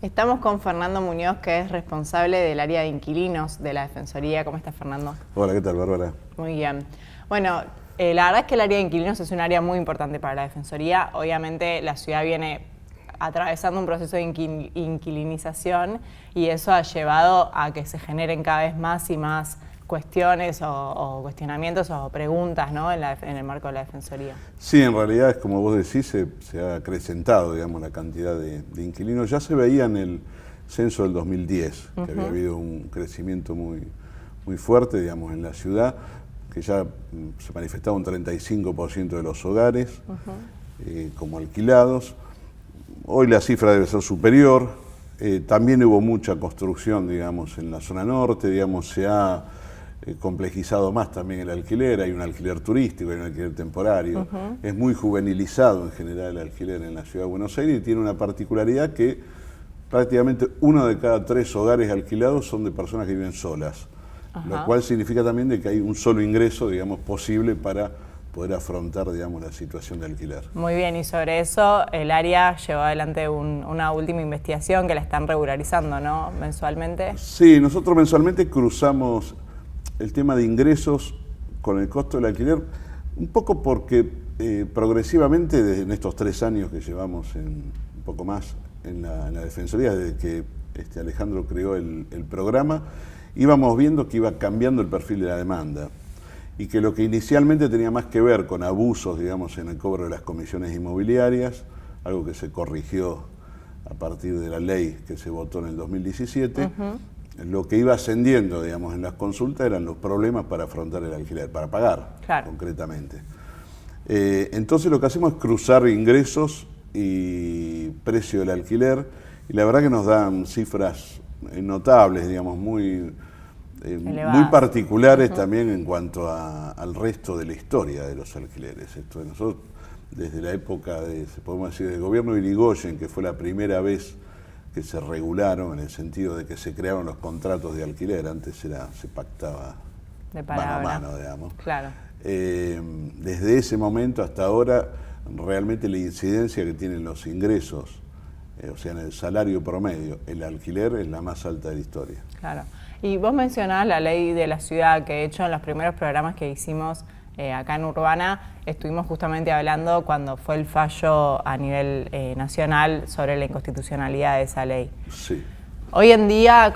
Estamos con Fernando Muñoz, que es responsable del área de inquilinos de la Defensoría. ¿Cómo estás, Fernando? Hola, ¿qué tal, Bárbara? Muy bien. Bueno, la verdad es que el área de inquilinos es un área muy importante para la Defensoría. Obviamente la ciudad viene atravesando un proceso de inquilinización y eso ha llevado a que se generen cada vez más y más cuestiones o cuestionamientos o preguntas, ¿no? en el marco de la Defensoría. Sí, en realidad, es como vos decís, se ha acrecentado, digamos, la cantidad de inquilinos. Ya se veía en el censo del 2010, que había habido un crecimiento muy fuerte, digamos, en la ciudad, que ya se manifestaba un 35% de los hogares como alquilados. Hoy la cifra debe ser superior. También hubo mucha construcción, digamos, en la zona norte, digamos, se ha complejizado más también el alquiler, hay un alquiler turístico, hay un alquiler temporario, es muy juvenilizado en general el alquiler en la ciudad de Buenos Aires y tiene una particularidad que prácticamente 1 de cada 3 hogares alquilados son de personas que viven solas, lo cual significa también de que hay un solo ingreso, digamos, posible para poder afrontar, digamos, la situación de alquiler. Muy bien, y sobre eso el área llevó adelante una última investigación que la están regularizando, ¿no? Mensualmente. Sí, nosotros mensualmente cruzamos el tema de ingresos con el costo del alquiler, un poco porque progresivamente en estos 3 años que llevamos, un poco más, en la Defensoría, desde que Alejandro creó el programa, íbamos viendo que iba cambiando el perfil de la demanda y que lo que inicialmente tenía más que ver con abusos, digamos, en el cobro de las comisiones inmobiliarias, algo que se corrigió a partir de la ley que se votó en el 2017, lo que iba ascendiendo, digamos, en las consultas eran los problemas para afrontar el alquiler, para pagar, concretamente. Entonces lo que hacemos es cruzar ingresos y precio del alquiler, y la verdad que nos dan cifras notables, digamos, muy particulares también en cuanto al resto de la historia de los alquileres. Esto de nosotros, desde la época podemos decir, del gobierno de Irigoyen, que fue la primera vez que se regularon en el sentido de que se crearon los contratos de alquiler, antes se pactaba de palabra, mano a mano, digamos. Claro. Desde ese momento hasta ahora, realmente la incidencia que tienen los ingresos, o sea, en el salario promedio, el alquiler es la más alta de la historia. Claro. Y vos mencionás la ley de la ciudad, que de hecho en los primeros programas que hicimos acá en Urbana estuvimos justamente hablando cuando fue el fallo a nivel nacional sobre la inconstitucionalidad de esa ley. Sí. Hoy en día,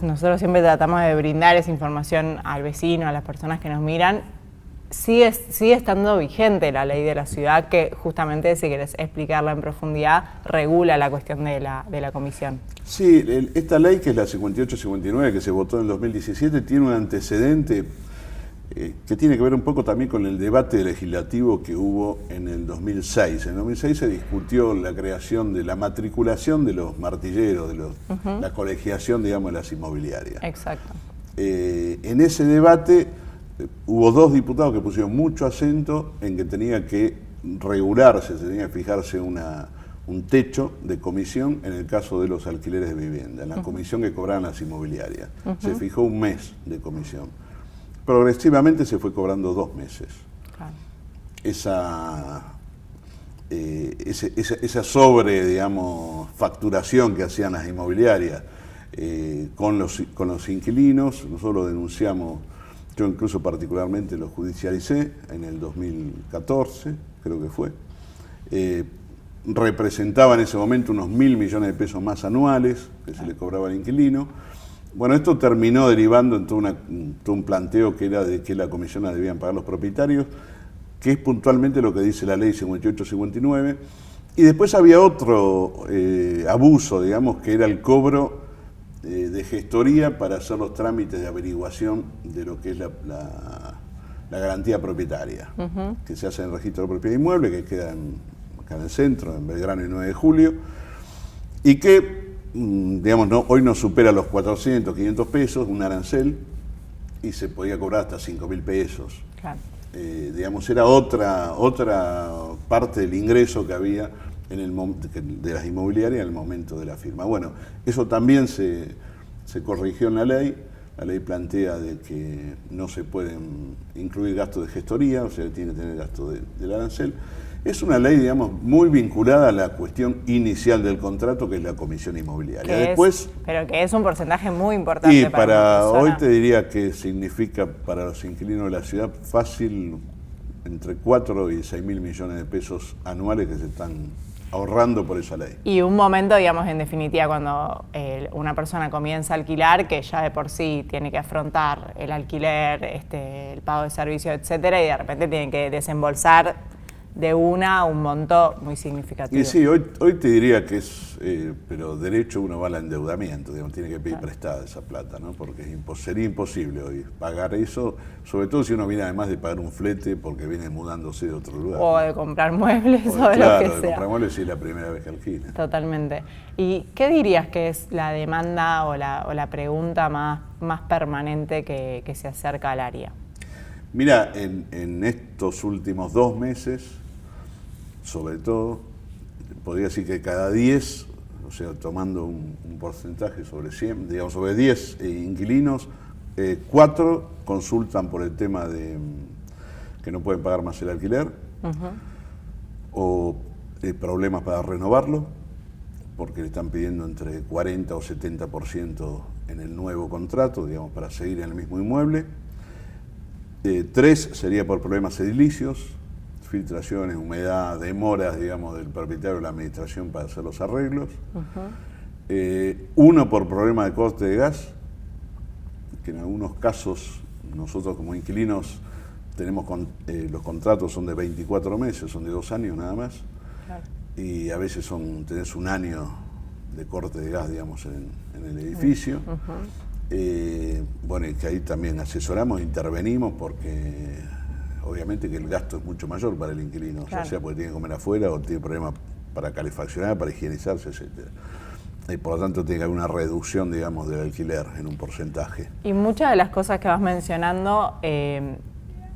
nosotros siempre tratamos de brindar esa información al vecino, a las personas que nos miran, sigue estando vigente la ley de la ciudad, que justamente, si querés explicarla en profundidad, regula la cuestión de la comisión. Sí, esta ley, que es la 5859, que se votó en el 2017, tiene un antecedente que tiene que ver un poco también con el debate legislativo que hubo en el 2006. En el 2006 se discutió la creación de la matriculación de los martilleros, la colegiación, digamos, de las inmobiliarias. Exacto. En ese debate hubo 2 diputados que pusieron mucho acento en que tenía que regularse, se tenía que fijarse un techo de comisión en el caso de los alquileres de vivienda, en la comisión que cobraban las inmobiliarias. Se fijó 1 mes de comisión. Progresivamente se fue cobrando 2 meses. Claro. Esa sobre, digamos, facturación que hacían las inmobiliarias con los inquilinos, nosotros lo denunciamos, yo incluso particularmente lo judicialicé en el 2014, creo que fue. Representaba en ese momento unos 1.000 millones de pesos más anuales que se le cobraba al inquilino. Bueno, esto terminó derivando en todo un planteo que era de que la comisión la debían pagar los propietarios, que es puntualmente lo que dice la ley 5859. Y después había otro abuso, digamos, que era el cobro de gestoría para hacer los trámites de averiguación de lo que es la garantía propietaria, que se hace en el registro de propiedad inmueble, que queda acá en el centro, en Belgrano y 9 de Julio, y que digamos, hoy no supera los 400, 500 pesos, un arancel, y se podía cobrar hasta 5.000 pesos. Claro. Digamos, era otra parte del ingreso que había de las inmobiliarias en el momento de la firma. Bueno, eso también se corrigió en la ley. La ley plantea de que no se pueden incluir gastos de gestoría, o sea, tiene que tener gasto del arancel. Es una ley, digamos, muy vinculada a la cuestión inicial del contrato, que es la comisión inmobiliaria. Después, pero que es un porcentaje muy importante y para una persona. hoy te diría que significa para los inquilinos de la ciudad fácil entre 4 y 6 mil millones de pesos anuales que se están ahorrando por esa ley. Y un momento, digamos, en definitiva, cuando una persona comienza a alquilar, que ya de por sí tiene que afrontar el alquiler, el pago de servicios, etcétera, y de repente tiene que desembolsar de un monto muy significativo. Y sí, hoy te diría que es, pero derecho uno va al endeudamiento, digamos, tiene que pedir prestada esa plata, ¿no? Porque sería imposible hoy pagar eso, sobre todo si uno viene además de pagar un flete porque viene mudándose de otro lugar. O de comprar muebles o de claro, lo que de sea. comprar muebles si es la primera vez que alquila. Totalmente. ¿Y qué dirías que es la demanda o la pregunta más permanente que se acerca al área? Mira, en estos últimos 2 meses, sobre todo, podría decir que cada 10, o sea, tomando un porcentaje sobre 100, digamos, sobre 10 inquilinos, 4 consultan por el tema de que no pueden pagar más el alquiler, o problemas para renovarlo, porque le están pidiendo entre 40 o 70% en el nuevo contrato, digamos, para seguir en el mismo inmueble. 3 sería por problemas edilicios, filtraciones, humedad, demoras, digamos, del propietario o la administración para hacer los arreglos. 1 por problema de corte de gas, que en algunos casos nosotros como inquilinos tenemos los contratos son de 24 meses, son de 2 años nada más. Claro. Y a veces tenés 1 año de corte de gas, digamos, en el edificio. Bueno, y que ahí también asesoramos, intervenimos porque obviamente que el gasto es mucho mayor para el inquilino, claro, ya sea porque tiene que comer afuera o tiene problemas para calefaccionar, para higienizarse, etcétera. Y por lo tanto tiene que haber una reducción, digamos, del alquiler en un porcentaje. Y muchas de las cosas que vas mencionando,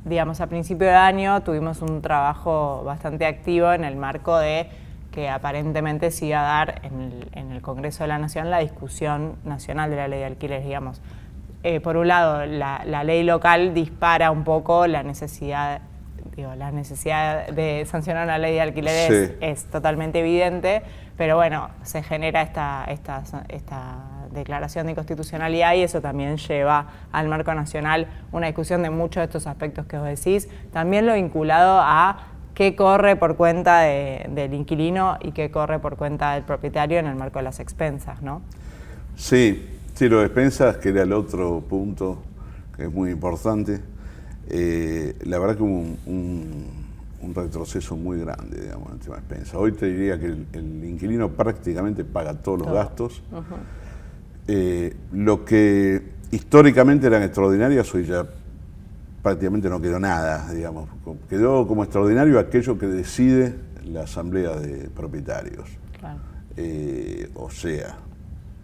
digamos, a principio de año tuvimos un trabajo bastante activo en el marco de que aparentemente se iba a dar en el Congreso de la Nación la discusión nacional de la ley de alquileres, digamos. Por un lado, la ley local dispara un poco la necesidad de sancionar una ley de alquileres, sí, es totalmente evidente, pero bueno, se genera esta declaración de inconstitucionalidad y eso también lleva al marco nacional una discusión de muchos de estos aspectos que vos decís, también lo vinculado a qué corre por cuenta del inquilino y qué corre por cuenta del propietario en el marco de las expensas, ¿no? Sí, lo de expensas, que era el otro punto que es muy importante. La verdad que hubo un retroceso muy grande, digamos, en el tema de expensas. Hoy te diría que el inquilino prácticamente paga todos los gastos. Lo que históricamente eran extraordinarias, hoy ya prácticamente no quedó nada, digamos. Quedó como extraordinario aquello que decide la asamblea de propietarios. Claro. O sea,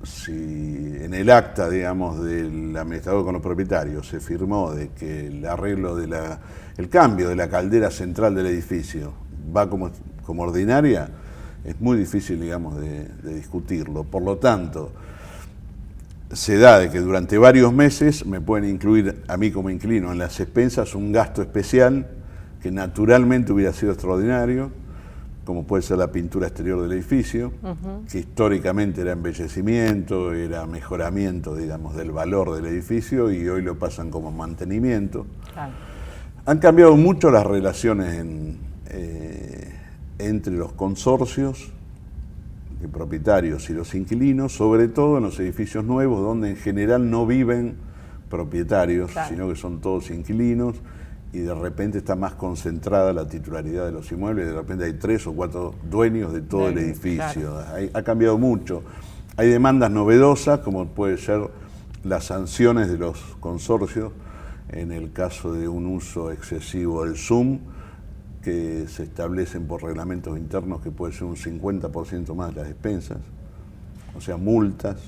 si en el acta, digamos, del administrador con los propietarios se firmó de que el arreglo el cambio de la caldera central del edificio va como ordinaria, es muy difícil, digamos, de discutirlo. Por lo tanto, se da de que durante varios meses me pueden incluir a mí como inquilino en las expensas un gasto especial que naturalmente hubiera sido extraordinario, como puede ser la pintura exterior del edificio, que históricamente era embellecimiento, era mejoramiento, digamos, del valor del edificio, y hoy lo pasan como mantenimiento. Claro. Han cambiado mucho las relaciones entre los consorcios de propietarios y los inquilinos, sobre todo en los edificios nuevos, donde en general no viven propietarios, claro, sino que son todos inquilinos, y de repente está más concentrada la titularidad de los inmuebles, de repente hay 3 o 4 dueños de todo el edificio. Claro. Ha cambiado mucho. Hay demandas novedosas, como puede ser las sanciones de los consorcios, en el caso de un uso excesivo del Zoom, que se establecen por reglamentos internos que puede ser un 50% más de las expensas, o sea, multas,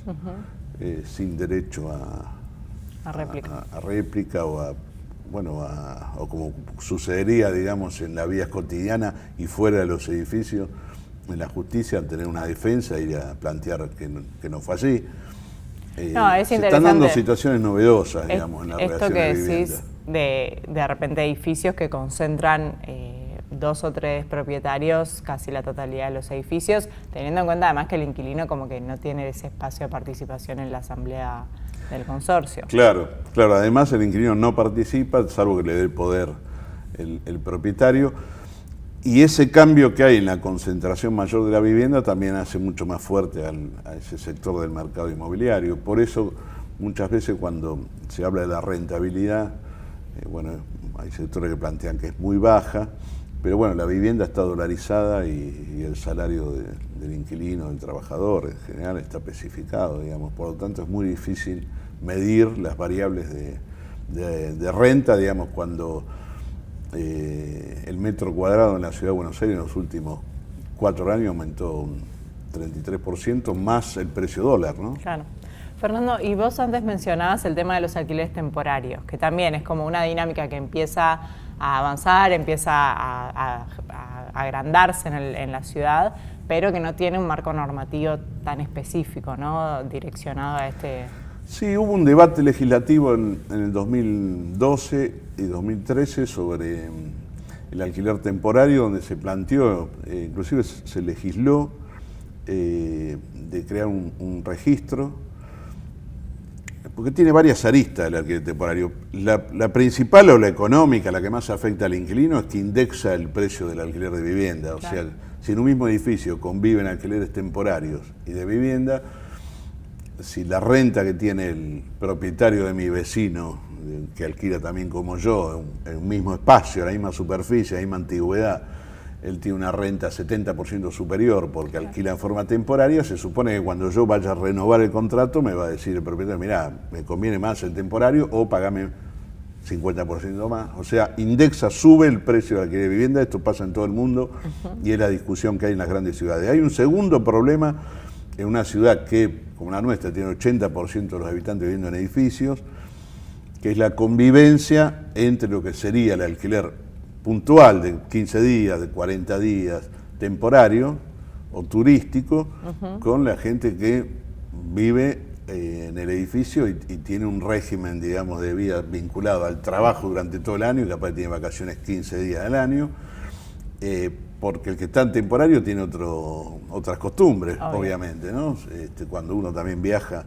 sin derecho a réplica o como sucedería, digamos, en la vida cotidiana y fuera de los edificios, en la justicia, al tener una defensa, ir a plantear que no fue así. No, es se interesante. Están dando situaciones novedosas, digamos, en la relación de vivienda. Esto que decís de repente edificios que concentran 2 o 3 propietarios casi la totalidad de los edificios, teniendo en cuenta además que el inquilino como que no tiene ese espacio de participación en la asamblea del consorcio. Claro, claro. Además el inquilino no participa, salvo que le dé el poder el propietario. Y ese cambio que hay en la concentración mayor de la vivienda también hace mucho más fuerte a ese sector del mercado inmobiliario. Por eso muchas veces cuando se habla de la rentabilidad, bueno, hay sectores que plantean que es muy baja, pero bueno, la vivienda está dolarizada y el salario del inquilino, del trabajador en general está especificado, digamos. Por lo tanto es muy difícil medir las variables de renta, digamos, cuando el metro cuadrado en la ciudad de Buenos Aires en los últimos 4 años aumentó un 33% más el precio dólar, ¿no? Claro. Fernando, y vos antes mencionabas el tema de los alquileres temporarios, que también es como una dinámica que empieza a avanzar, empieza a agrandarse en la ciudad, pero que no tiene un marco normativo tan específico, ¿no? Direccionado a este... Sí, hubo un debate legislativo en el 2012 y 2013 sobre el alquiler temporario, donde se planteó, inclusive se legisló, de crear un registro, porque tiene varias aristas el alquiler temporario. La principal o la económica, la que más afecta al inquilino, es que indexa el precio del alquiler de vivienda. O sea, si en un mismo edificio conviven alquileres temporarios y de vivienda, si la renta que tiene el propietario de mi vecino, que alquila también como yo, en un mismo espacio, la misma superficie, la misma antigüedad, él tiene una renta 70% superior porque alquila en forma temporaria, se supone que cuando yo vaya a renovar el contrato me va a decir el propietario, mirá, me conviene más el temporario o pagame 50% más. O sea, indexa, sube el precio de alquiler de vivienda, esto pasa en todo el mundo y es la discusión que hay en las grandes ciudades. Hay un segundo problema en una ciudad que, como la nuestra, tiene 80% de los habitantes viviendo en edificios, que es la convivencia entre lo que sería el alquiler puntual de 15 días, de 40 días, temporario o turístico, con la gente que vive en el edificio y tiene un régimen, digamos, de vida vinculado al trabajo durante todo el año y capaz tiene vacaciones 15 días al año, porque el que está en temporario tiene otras costumbres, obviamente, ¿no? Cuando uno también viaja,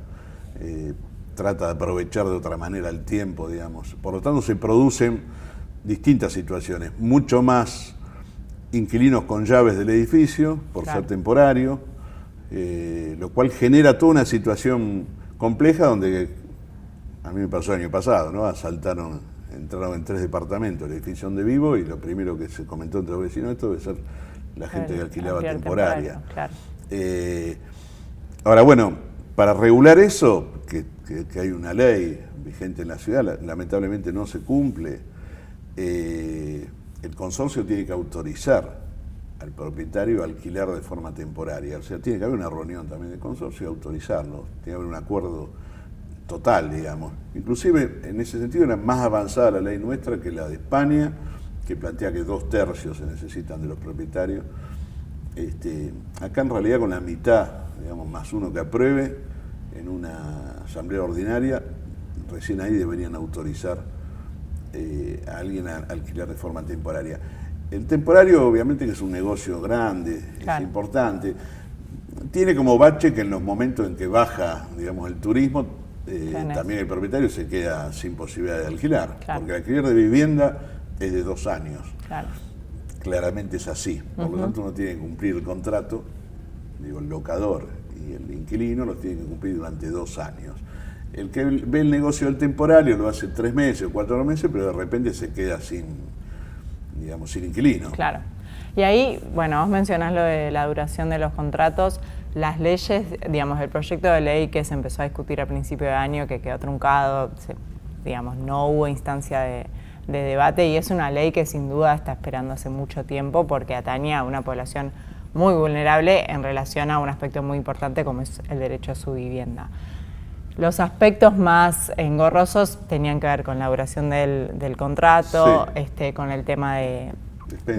trata de aprovechar de otra manera el tiempo, digamos. Por lo tanto, se producen distintas situaciones, mucho más inquilinos con llaves del edificio, por ser temporario, lo cual genera toda una situación compleja donde, a mí me pasó el año pasado, ¿no? Entraron en 3 departamentos el edificio donde vivo y lo primero que se comentó entre los vecinos, esto debe ser la gente que alquilaba temporaria. Ahora, bueno, para regular eso, que hay una ley vigente en la ciudad, lamentablemente no se cumple. El consorcio tiene que autorizar al propietario a alquilar de forma temporaria. O sea, tiene que haber una reunión también del consorcio y autorizarlo. Tiene que haber un acuerdo total, digamos. Inclusive, en ese sentido, era más avanzada la ley nuestra que la de España, que plantea que 2/3 se necesitan de los propietarios. Acá, en realidad, con la mitad, digamos, más uno que apruebe en una asamblea ordinaria, recién ahí deberían autorizar a alguien a alquilar de forma temporaria. El temporario, obviamente, que es un negocio grande, es importante. Tiene como bache que en los momentos en que baja, digamos, el turismo, también el propietario se queda sin posibilidad de alquilar, porque el alquiler de vivienda es de 2 años. Claramente es así. Por lo tanto, uno tiene que cumplir el contrato, el locador y el inquilino los tienen que cumplir durante 2 años. El que ve el negocio del temporario lo hace 3 meses o 4 meses, pero de repente se queda sin inquilino. Claro. Y ahí, bueno, vos mencionás lo de la duración de los contratos, las leyes, digamos, el proyecto de ley que se empezó a discutir a principio de año, que quedó truncado, digamos, no hubo instancia de debate, y es una ley que sin duda está esperando hace mucho tiempo porque atañe a una población muy vulnerable en relación a un aspecto muy importante como es el derecho a su vivienda. Los aspectos más engorrosos tenían que ver con la duración del contrato, con el tema de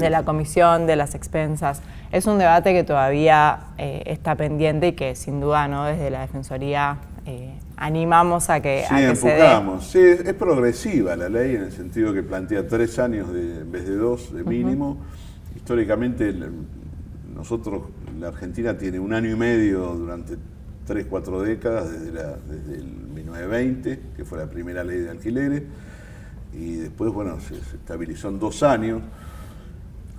la comisión, de las expensas. Es un debate que todavía está pendiente y que sin duda, ¿no?, desde la Defensoría animamos a que se dé. Sí, es progresiva la ley en el sentido que plantea 3 años en vez de 2 de mínimo. históricamente nosotros, la Argentina tiene 1 año y medio durante 3, 4 décadas, desde el 1920, que fue la primera ley de alquileres, y después, bueno, se estabilizó en 2 años.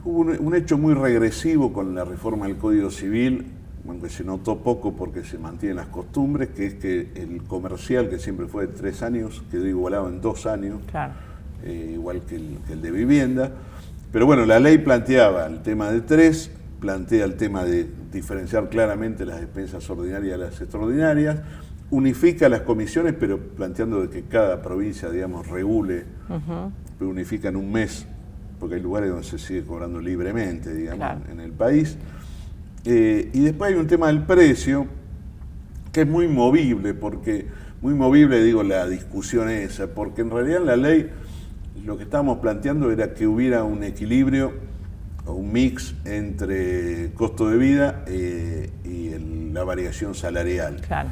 Hubo un hecho muy regresivo con la reforma del Código Civil, aunque se notó poco porque se mantienen las costumbres, que es que el comercial, que siempre fue de 3 años, quedó igualado en 2 años, claro. Igual que el de vivienda. Pero bueno, la ley planteaba el tema de 3, plantea el tema de diferenciar claramente las despensas ordinarias de las extraordinarias, unifica las comisiones, pero planteando de que cada provincia, digamos, regule, pero unifica en un mes, porque hay lugares donde se sigue cobrando libremente, digamos, claro, en el país. Y después hay un tema del precio, que es muy movible, digo, la discusión esa, porque en realidad en la ley lo que estábamos planteando era que hubiera un equilibrio o un mix entre costo de vida y la variación salarial. Claro.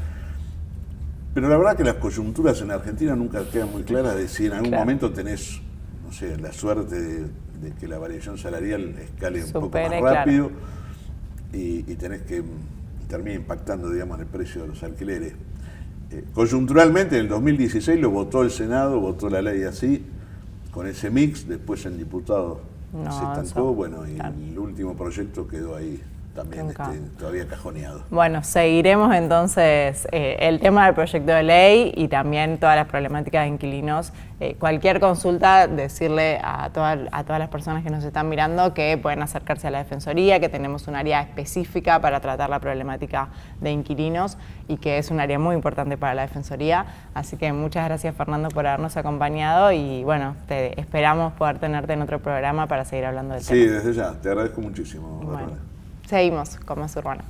Pero la verdad que las coyunturas en Argentina nunca quedan muy claras de si en algún momento tenés, no sé, la suerte de que la variación salarial escale un poco más rápido, claro, y tenés que termine impactando, digamos, en el precio de los alquileres. Coyunturalmente en el 2016 lo votó el Senado, votó la ley así, con ese mix, después en diputados se estancó, bueno, y claro, el último proyecto quedó ahí también todavía cajoneado. Bueno, seguiremos entonces el tema del proyecto de ley y también todas las problemáticas de inquilinos. Cualquier consulta, decirle a todas las personas que nos están mirando que pueden acercarse a la Defensoría, que tenemos un área específica para tratar la problemática de inquilinos y que es un área muy importante para la Defensoría. Así que muchas gracias, Fernando, por habernos acompañado y bueno, esperamos poder tenerte en otro programa para seguir hablando del tema. Sí, desde ya, te agradezco muchísimo, Bárbara. Seguimos con Más Urbana.